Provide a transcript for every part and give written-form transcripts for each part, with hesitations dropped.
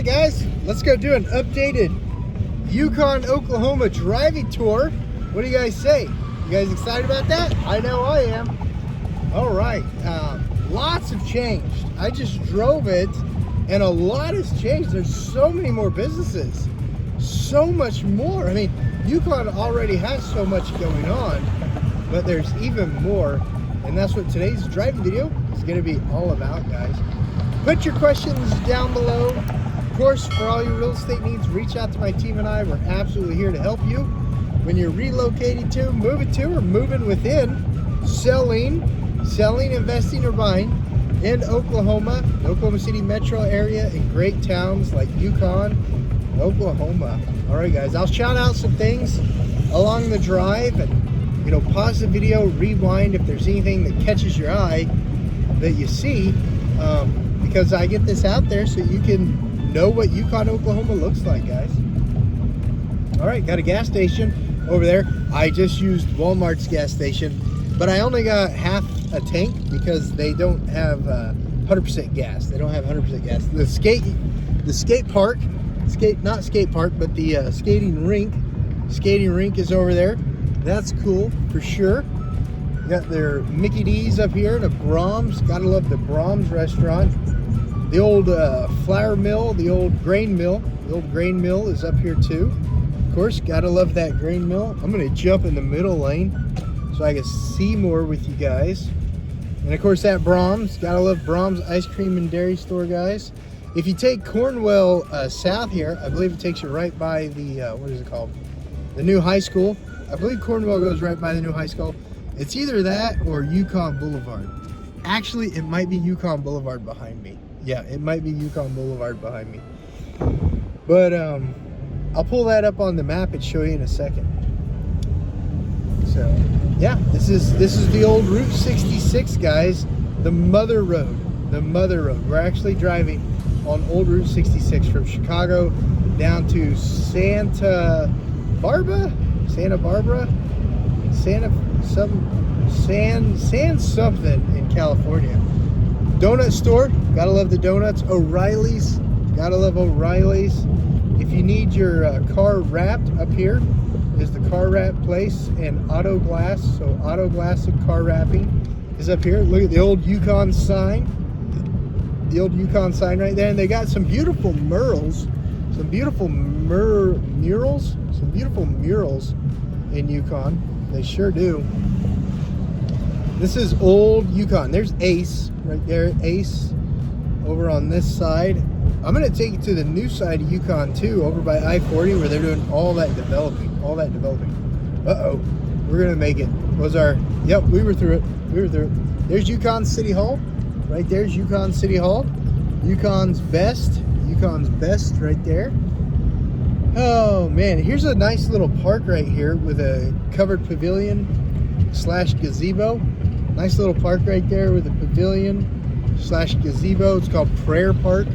right, guys, let's go do an updated Yukon Oklahoma driving tour. What do you guys say? You guys excited about that? I know I am. All right, lots have changed. I just drove it and a lot has changed. There's so many more businesses, so much more. I mean, Yukon already has so much going on, but there's even more, and that's what today's driving video is going to be all about, guys. Put your questions down below. Of course, for all your real estate needs, reach out to my team and I. We're absolutely here to help you when you're relocating to, moving to, or moving within, selling, investing, or buying in Oklahoma, the Oklahoma City metro area, in great towns like Yukon, Oklahoma. All right, guys, I'll shout out some things along the drive, and pause the video, rewind if there's anything that catches your eye that you see, because I get this out there so you can know what Yukon, Oklahoma looks like, guys. All right, got a gas station over there. I just used Walmart's gas station, but I only got half a tank because they don't have 100% gas. They don't have 100% gas. The skate park, not skate park, but the skating rink is over there. That's cool for sure. Got their Mickey D's up here and a Brahms. Gotta love the Brahms restaurant. The old flour mill, the old grain mill. The old grain mill is up here too. Of course, gotta love that grain mill. I'm gonna jump in the middle lane so I can see more with you guys. And of course that Brahms, gotta love Brahms ice cream and dairy store, guys. If you take Cornwell south here, I believe it takes you right by the, what is it called? The new high school. I believe Cornwell goes right by the new high school. It's either that or Yukon Boulevard. Actually, it might be Yukon Boulevard behind me. Yeah, it might be Yukon Boulevard behind me. But I'll pull that up on the map and show you in a second. So yeah, this is the old Route 66, guys. The mother road. We're actually driving on old Route 66 from Chicago down to San something in California. Donut store, gotta love the donuts. O'Reilly's, gotta love O'Reilly's. If you need your car wrapped, up here is the car wrap place, and Auto Glass. So Auto Glass and car wrapping is up here. Look at the old Yukon sign. The old Yukon sign right there. And they got some beautiful murals. Some beautiful murals in Yukon. They sure do. This is old Yukon. There's Ace right there. Ace over on this side. I'm going to take you to the new side of Yukon too, over by I-40, where they're doing all that developing. Uh-oh. We're going to make it. Yep, we were through it. There's Yukon City Hall. Right there's Yukon City Hall. Yukon's best right there. Oh man, here's a nice little park right here with a covered pavilion / gazebo. Nice little park right there with a pavilion / gazebo. It's called Prayer Park.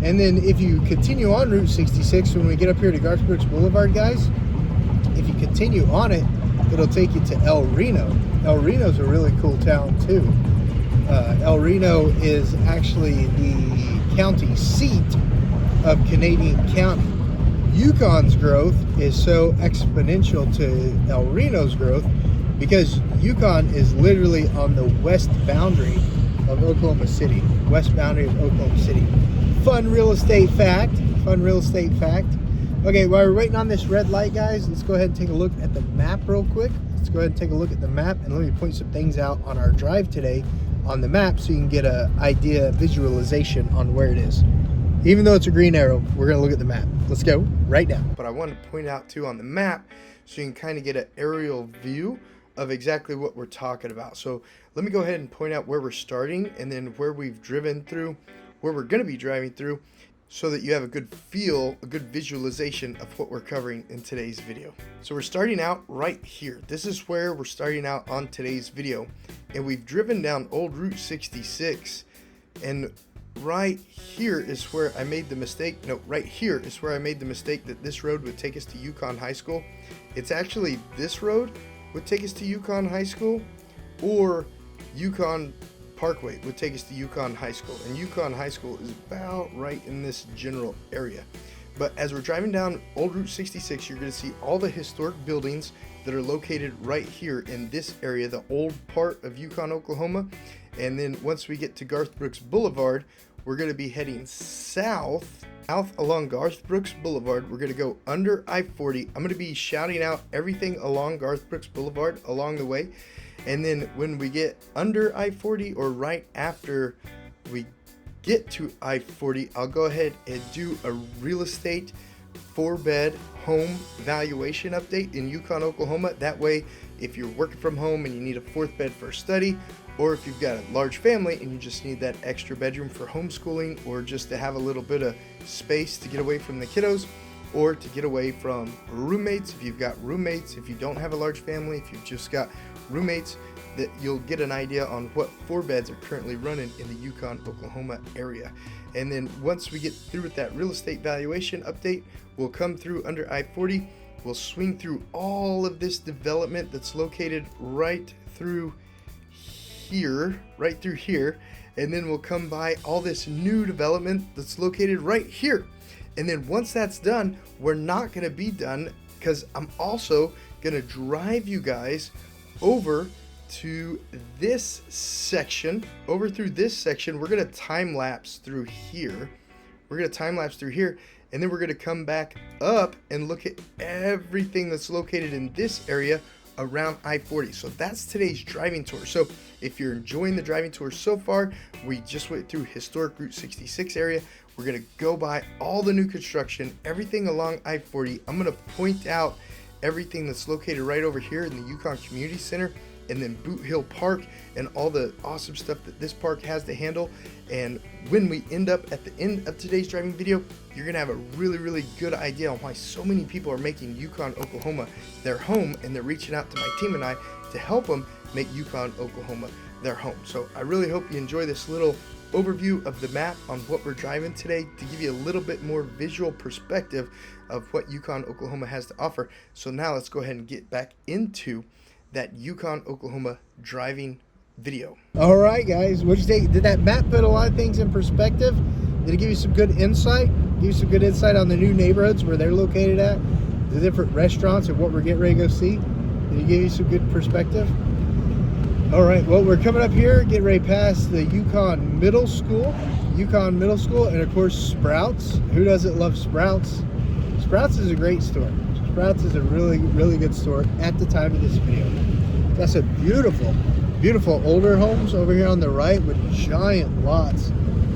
And then if you continue on Route 66, when we get up here to Garth Brooks Boulevard, guys, if you continue on it, it'll take you to El Reno. El Reno's a really cool town too. El Reno is actually the county seat of Canadian County. Yukon's growth is so exponential to El Reno's growth because Yukon is literally on the west boundary of Oklahoma City. Fun real estate fact. Okay, while we're waiting on this red light, guys, let's go ahead and take a look at the map real quick. And let me point some things out on our drive today on the map so you can get an idea, visualization on where it is. Even though it's a green arrow, we're going to look at the map. Let's go right now. But I want to point out too on the map so you can kind of get an aerial view of exactly what we're talking about. So let me go ahead and point out where we're starting and then where we've driven through, where we're going to be driving through, so that you have a good feel, a good visualization of what we're covering in today's video. So we're starting out right here. This is where we're starting out on today's video. And we've driven down old Route 66. And right here is where I made the mistake. No, right here is where I made the mistake that this road would take us to Yukon High School. It's actually this road would take us to Yukon High School, or Yukon Parkway would take us to Yukon High School, and Yukon High School is about right in this general area. But as we're driving down Old Route 66, you're going to see all the historic buildings that are located right here in this area, the old part of Yukon, Oklahoma. And then once we get to Garth Brooks Boulevard, we're going to be heading south along Garth Brooks Boulevard. We're going to go under I-40. I'm going to be shouting out everything along Garth Brooks Boulevard along the way. And then when we get under I-40, or right after we get to I-40, I'll go ahead and do a real estate 4-bed home valuation update in Yukon, Oklahoma. That way, if you're working from home and you need a 4th bed for study, or if you've got a large family and you just need that extra bedroom for homeschooling, or just to have a little bit of space to get away from the kiddos, or to get away from roommates, if you've got roommates, if you don't have a large family, if you've just got roommates, that you'll get an idea on what 4 beds are currently running in the Yukon, Oklahoma area. And then once we get through with that real estate valuation update, we'll come through under I-40. We'll swing through all of this development that's located right through here, and then we'll come by all this new development that's located right here. And then once that's done, we're not going to be done, because I'm also going to drive you guys over to this section. Over through this section, we're going to time lapse through here. And then we're going to come back up and look at everything that's located in this area around I-40. So that's today's driving tour. So if you're enjoying the driving tour so far, we just went through historic Route 66 area. We're going to go by all the new construction, everything along I-40. I'm going to point out everything that's located right over here in the Yukon Community Center, and then Boot Hill Park, and all the awesome stuff that this park has to handle. And when we end up at the end of today's driving video, you're gonna have a really good idea on why so many people are making Yukon, Oklahoma their home, and they're reaching out to my team and I to help them make Yukon, Oklahoma their home. So I really hope you enjoy this little overview of the map on what we're driving today, to give you a little bit more visual perspective of what Yukon, Oklahoma has to offer. So now let's go ahead and get back into that Yukon, Oklahoma driving video. All right, guys, what'd you think? Did that map put a lot of things in perspective? Did it give you some good insight? Give you some good insight on the new neighborhoods, where they're located at, the different restaurants, and what we're getting ready to go see? Did it give you some good perspective? All right, well, we're coming up here, getting ready past the Yukon Middle School, and of course Sprouts. Who doesn't love Sprouts? Sprouts is a great store. Sprouts is a really good store at the time of this video. Got some beautiful older homes over here on the right with giant lots.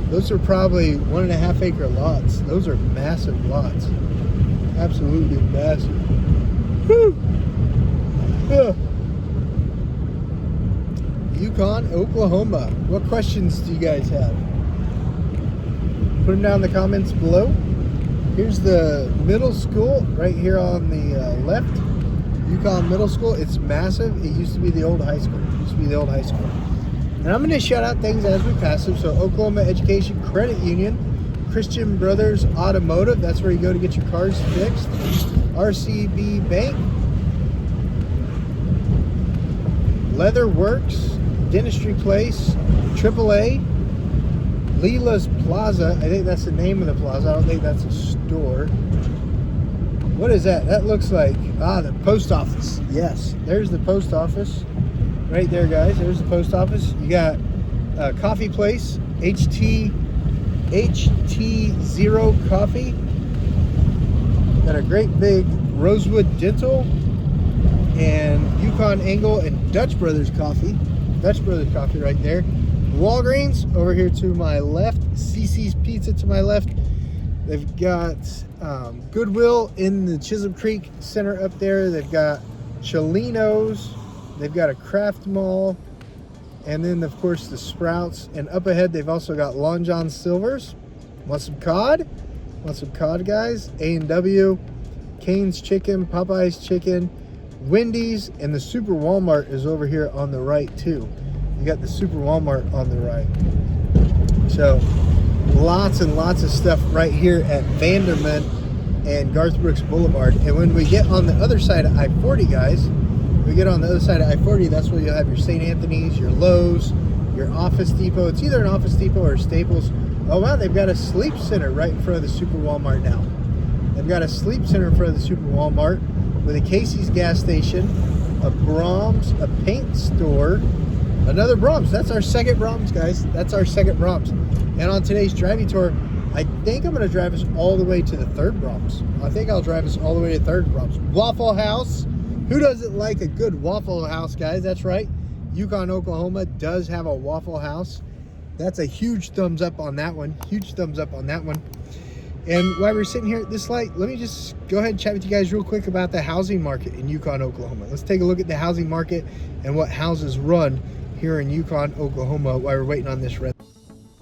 Those are probably 1.5 acre lots. Those are massive lots. Absolutely massive. Woo! Yukon, Oklahoma. What questions do you guys have? Put them down in the comments below. Here's the middle school right here on the left. Yukon Middle School. It's massive. It used to be the old high school. And I'm going to shout out things as we pass them. So Oklahoma Education Credit Union, Christian Brothers Automotive. That's where you go to get your cars fixed. RCB Bank, Leather Works, Dentistry Place, AAA, Leela's Plaza. I think that's the name of the plaza. I don't think that's a store. What is that? That looks like, the post office. Yes, there's the post office. Right there, guys. There's the post office. You got a coffee place, HT0 Coffee. Got a great big Rosewood Dental, and Yukon Angle, and Dutch Brothers Coffee. Right there. Walgreens over here to my left. CC's Pizza to my left. They've got Goodwill in the Chisholm Creek Center up there. They've got Cholino's. They've got a Craft Mall. And then, of course, the Sprouts. And up ahead, they've also got Long John Silver's. Want some cod? Want some cod, guys? A&W, Cane's Chicken, Popeye's Chicken, Wendy's, and the Super Walmart is over here on the right, too. You got the Super Walmart on the right. So, lots and lots of stuff right here at Vanderman and Garth Brooks Boulevard. And when we get on the other side of I-40, guys, that's where you'll have your St. Anthony's, your Lowe's, your Office Depot. It's either an Office Depot or Staples. Oh wow, they've got a sleep center right in front of the Super Walmart now. They've got a sleep center in front of the Super Walmart with a Casey's gas station, a Brahms, a paint store, another Brahms. That's our second Brahms, guys. That's our second Brahms. And on today's driving tour, I think I'm going to drive us all the way to the third Brahms. I think I'll drive us all the way to third Brahms. Waffle House. Who doesn't like a good Waffle House, guys? That's right. Yukon, Oklahoma does have a Waffle House. That's a huge thumbs up on that one. Huge thumbs up on that one. And while we're sitting here at this light, let me just go ahead and chat with you guys real quick about the housing market in Yukon, Oklahoma. Let's take a look at the housing market and what houses run here in Yukon, Oklahoma while we're waiting on this red.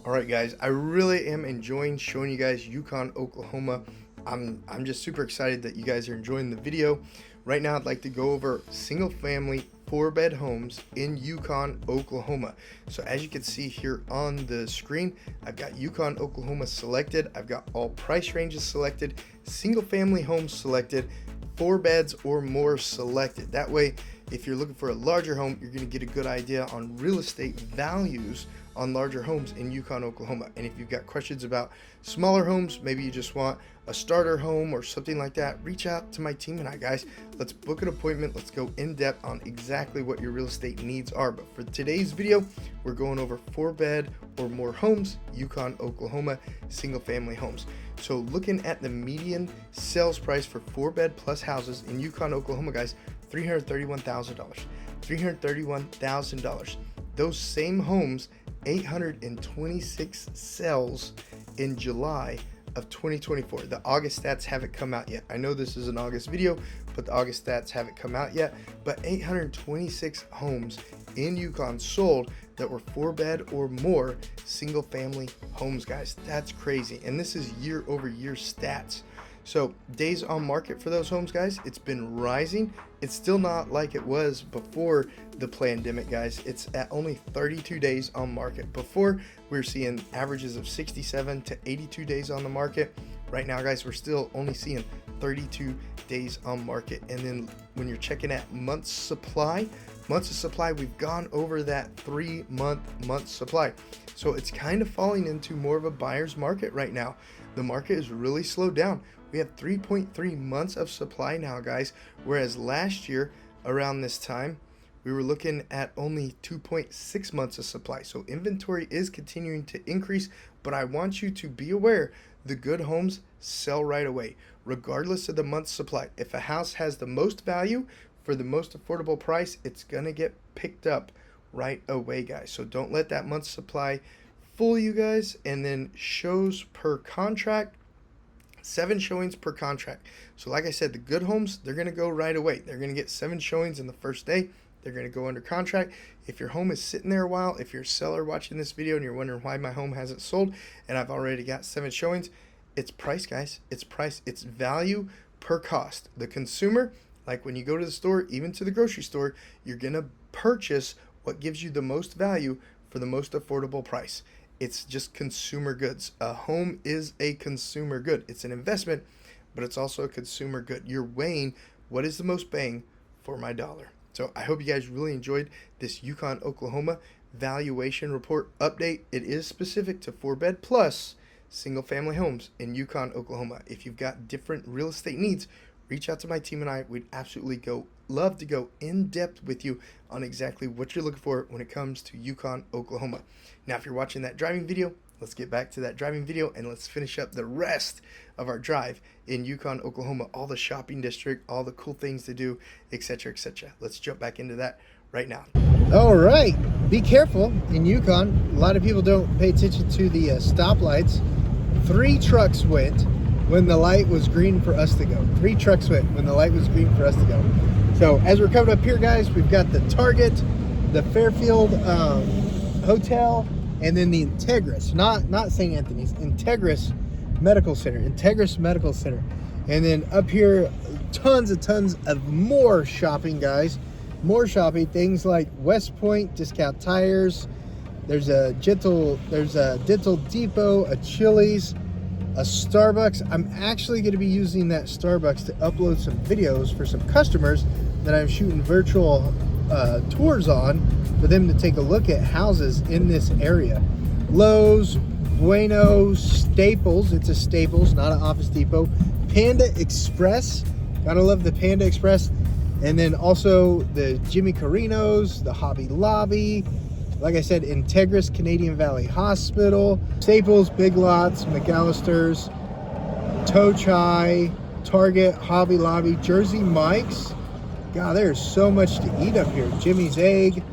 All right, guys, I really am enjoying showing you guys Yukon, Oklahoma. I'm just super excited that you guys are enjoying the video. Right now, I'd like to go over single family 4-bed homes in Yukon, Oklahoma. So as you can see here on the screen, I've got Yukon, Oklahoma selected. I've got all price ranges selected, single family homes selected, 4 beds or more selected. That way, if you're looking for a larger home, you're going to get a good idea on real estate values on larger homes in Yukon, Oklahoma. And if you've got questions about smaller homes, maybe you just want a starter home or something like that, reach out to my team and I, guys. Let's book an appointment. Let's go in depth on exactly what your real estate needs are. But for today's video, we're going over 4-bed or more homes, Yukon, Oklahoma, single family homes. So looking at the median sales price for 4-bed plus houses in Yukon, Oklahoma, guys, $331,000. $331,000. Those same homes, 826 sales in July of 2024. The August stats haven't come out yet. I know this is an August video, but the August stats haven't come out yet. But 826 homes in Yukon sold that were 4-bed or more single family homes, guys. That's crazy. And this is year over year stats. So days on market for those homes, guys, it's been rising. It's still not like it was before the pandemic, guys. It's at only 32 days on market. Before, we were seeing averages of 67 to 82 days on the market. Right now, guys, we're still only seeing 32 days on market. And then when you're checking at months of supply, we've gone over that 3-month supply. So it's kind of falling into more of a buyer's market right now. The market is really slowed down. We have 3.3 months of supply now, guys, whereas last year around this time we were looking at only 2.6 months of supply. So inventory is continuing to increase, but I want you to be aware the good homes sell right away regardless of the month's supply. If a house has the most value for the most affordable price, it's gonna get picked up right away, guys. So don't let that month's supply fool you guys. And then shows per contract, 7 showings per contract. So like I said, the good homes, they're going to go right away. They're going to get 7 showings in the first day. They're going to go under contract. If your home is sitting there a while, if you're a seller watching this video and you're wondering why my home hasn't sold and I've already got 7 showings, it's price, guys. It's price. It's value per cost. The consumer, like when you go to the store, even to the grocery store, you're going to purchase what gives you the most value for the most affordable price. It's just consumer goods. A home is a consumer good. It's an investment, but it's also a consumer good. You're weighing what is the most bang for my dollar. So I hope you guys really enjoyed this Yukon, Oklahoma valuation report update. It is specific to 4-bed plus single family homes in Yukon, Oklahoma. If you've got different real estate needs, reach out to my team and I. We'd absolutely love to go in depth with you on exactly what you're looking for when it comes to Yukon, Oklahoma. Now, if you're watching that driving video, let's get back to that driving video and let's finish up the rest of our drive in Yukon, Oklahoma, all the shopping district, all the cool things to do, etc., etc. Let's jump back into that right now. All right, be careful in Yukon. A lot of people don't pay attention to the stoplights. 3 trucks went when the light was green for us to go. 3 trucks went when the light was green for us to go. So as we're coming up here, guys, we've got the Target, the Fairfield Hotel, and then the Integris, not St. Anthony's, Integris Medical Center, Integris Medical Center. And then up here, tons of more shopping, guys. More shopping, things like West Point, Discount Tires. There's a Dental Depot, a Chili's, a Starbucks. I'm actually going to be using that Starbucks to upload some videos for some customers that I'm shooting virtual tours on for them to take a look at houses in this area. Lowe's, Bueno, Staples, it's a Staples, not an Office Depot. Panda Express, gotta love the Panda Express. And then also the Jimmy Carino's, the Hobby Lobby, like I said, Integris, Canadian Valley Hospital, Staples, Big Lots, McAllister's, Toe Chai, Target, Hobby Lobby, Jersey Mike's. God, there's so much to eat up here. Jimmy's Egg,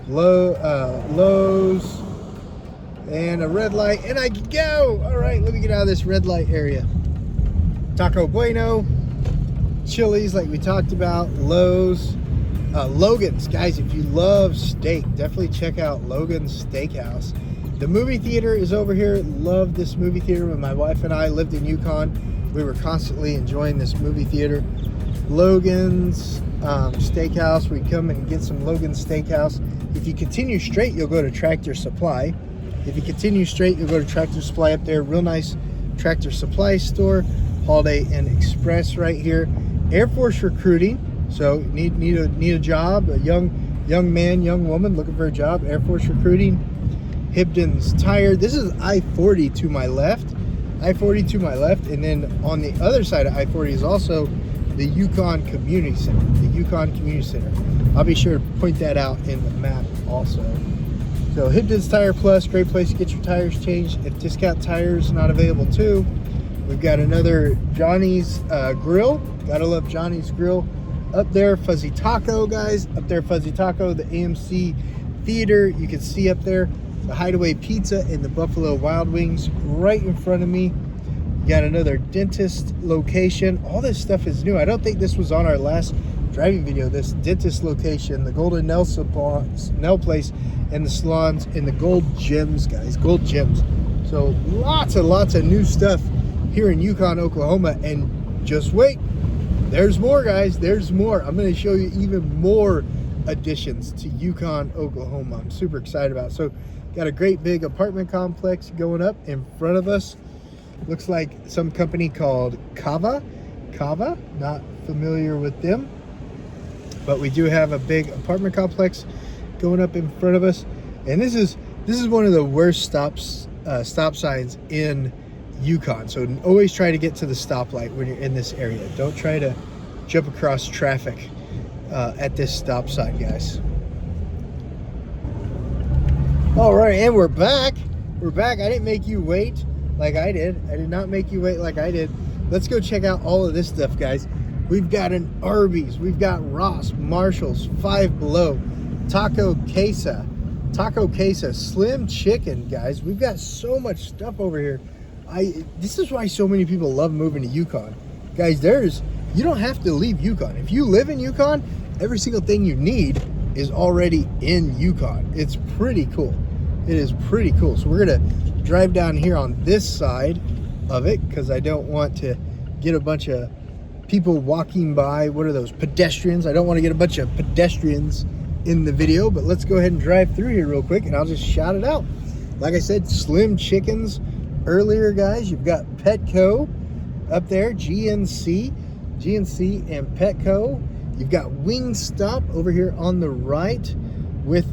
Lowe's, and a red light, and I can go. All right, let me get out of this red light area. Taco Bueno, Chili's, like we talked about, Lowe's, Logan's. Guys, if you love steak, definitely check out Logan's Steakhouse. The movie theater is over here. Love this movie theater. When my wife and I lived in Yukon, we were constantly enjoying this movie theater. Logan's Steakhouse. We come and get some Logan's Steakhouse. If you continue straight, you'll go to Tractor Supply. If you continue straight, you'll go to Tractor Supply up there. Real nice Tractor Supply store. Holiday Inn Express right here. Air Force recruiting. So need a job. A young man, young woman looking for a job. Air Force recruiting. Hibdon's Tire. This is I-40 to my left. I-40 to my left, and then on the other side of I-40 is also the Yukon Community Center. The Yukon Community Center. I'll be sure to point that out in the map also. So Hibdon's Tire Plus, great place to get your tires changed. If discount tires not available too, we've got another Johnny's Grill. Gotta love Johnny's Grill. Up there, Fuzzy Taco, guys. Up there, Fuzzy Taco, the AMC Theater. You can see up there the Hideaway Pizza and the Buffalo Wild Wings right in front of me. You got another dentist location. All this stuff is new. I don't think this was on our last driving video. This dentist location, the Golden Nail Place, and the salons, and the Gold Gems, guys. Gold Gems. So lots of new stuff here in Yukon, Oklahoma. And just wait, there's more, guys. There's more. I'm going to show you even more additions to Yukon, Oklahoma. I'm super excited about it. So got a great big apartment complex going up in front of us. Looks like some company called Kava. Not familiar with them, but we do have a big apartment complex going up in front of us. And this is one of the worst stop signs in Yukon. So always try to get to the stoplight when you're in this area. Don't try to jump across traffic at this stop sign, guys. All right, and we're back. We're back. I didn't make you wait like I did. I did not make you wait like I did. Let's go check out all of this stuff, guys. We've got an Arby's. We've got Ross, Marshall's, Five Below, Taco Casa, Slim Chicken, guys. We've got so much stuff over here. This is why so many people love moving to Yukon. Guys, you don't have to leave Yukon. If you live in Yukon, every single thing you need is already in Yukon. It's pretty cool. It is pretty cool. So we're gonna drive down here on this side of it because I don't want to get a bunch of people walking by. What are those? Pedestrians. I don't want to get a bunch of pedestrians in the video, but let's go ahead and drive through here real quick and I'll just shout it out. Like I said, Slim Chickens earlier, guys. You've got Petco up there, GNC and Petco. You've got Wingstop over here on the right with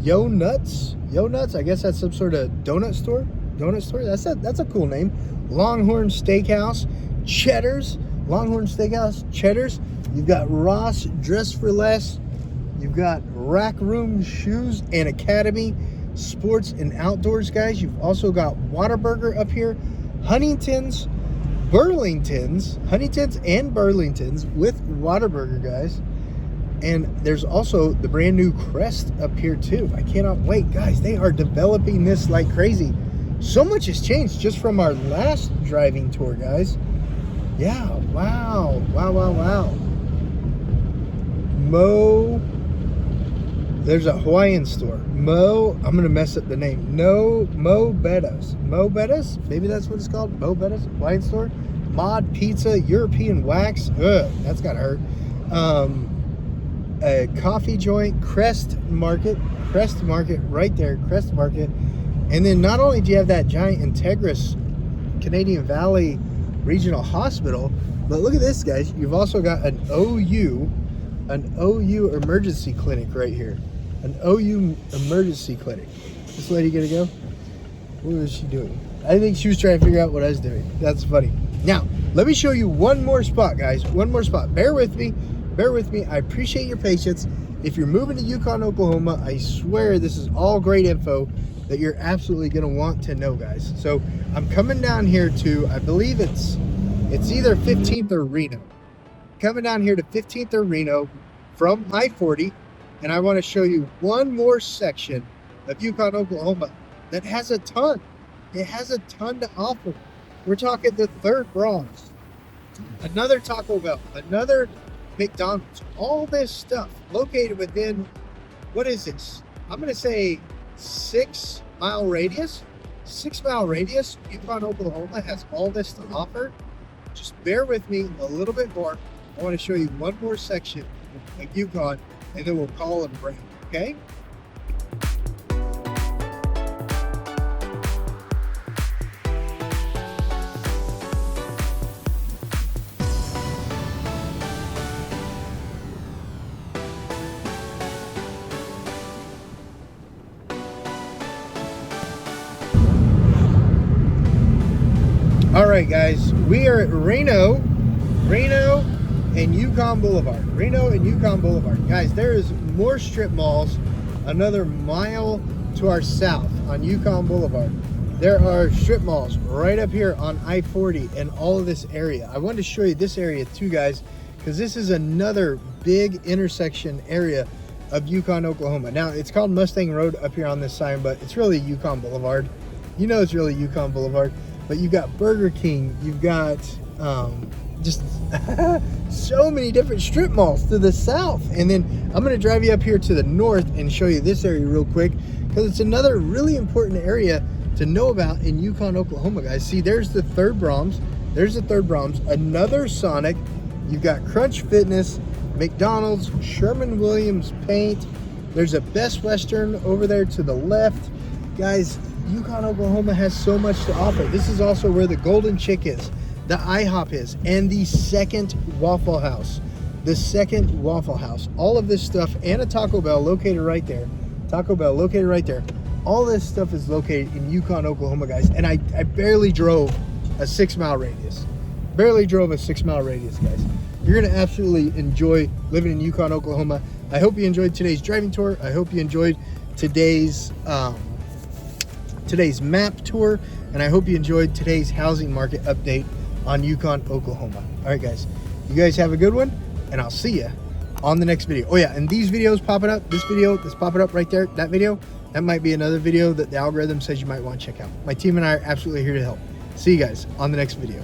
Yo Nuts. Yo Nuts, I guess that's some sort of donut store. That's a cool name. Longhorn Steakhouse, Cheddar's. Longhorn Steakhouse, Cheddar's. You've got Ross Dress for Less. You've got Rack Room Shoes and Academy Sports and Outdoors, guys. You've also got Whataburger up here, Huntington's and Burlington's with Whataburger, guys. And there's also the brand new Crest up here too. I cannot wait, guys. They are developing this like crazy. So much has changed just from our last driving tour, guys. Yeah, wow. There's a Hawaiian store. I'm gonna mess up the name. Mo Bettas. Maybe that's what it's called. Mo Bettas Hawaiian store. Mod Pizza, European Wax. Ugh, that's gotta hurt. A coffee joint, Crest Market right there, Crest Market. And then not only do you have that giant Integris Canadian Valley Regional Hospital, but look at this, guys. You've also got an OU an OU emergency clinic right here. An OU emergency clinic. This lady gonna go? What was she doing? I think she was trying to figure out what I was doing. That's funny. Now, let me show you one more spot, guys. One more spot. Bear with me. Bear with me. I appreciate your patience. If you're moving to Yukon, Oklahoma, I swear this is all great info that you're absolutely going to want to know, guys. So I'm coming down here to, I believe it's either 15th or Reno. Coming down here to 15th or Reno from I-40, and I want to show you one more section of Yukon, Oklahoma that has a ton. It has a ton to offer. We're talking the third Bronx, another Taco Bell, another McDonald's, all this stuff located within, what is this? I'm going to say 6 mile radius. 6 mile radius. Yukon, Oklahoma has all this to offer. Just bear with me a little bit more. I want to show you one more section of Yukon, and then we'll call it a break, okay? All right, guys, we are at Reno and Yukon Boulevard. Reno and Yukon Boulevard. Guys, there is more strip malls another mile to our south on Yukon Boulevard. There are strip malls right up here on I-40 and all of this area. I wanted to show you this area too, guys, because this is another big intersection area of Yukon, Oklahoma. Now, it's called Mustang Road up here on this sign, but it's really Yukon Boulevard. You know it's really Yukon Boulevard. But you've got Burger King, you've got just so many different strip malls to the south. And then I'm going to drive you up here to the north and show you this area real quick, because it's another really important area to know about in Yukon, Oklahoma, guys. See, there's the third Brahms. There's the third Brahms, another Sonic. You've got Crunch Fitness, McDonald's, Sherman-Williams Paint. There's a Best Western over there to the left. Guys, Yukon, Oklahoma has so much to offer. This is also where the Golden Chick is, the IHOP is, and the second Waffle House. The second Waffle House. All of this stuff, and a Taco Bell located right there. Taco Bell located right there. All this stuff is located in Yukon, Oklahoma, guys. And I barely drove a 6 mile radius. Barely drove a 6 mile radius, guys. You're going to absolutely enjoy living in Yukon, Oklahoma. I hope you enjoyed today's driving tour. I hope you enjoyed today's map tour, and I hope you enjoyed today's housing market update on Yukon, Oklahoma. All right, guys, you guys have a good one, and I'll see you on the next video. Oh yeah, and these videos popping up, this video that's popping up right there, that video, that might be another video that the algorithm says you might want to check out. My team and I are absolutely here to help. See you guys on the next video.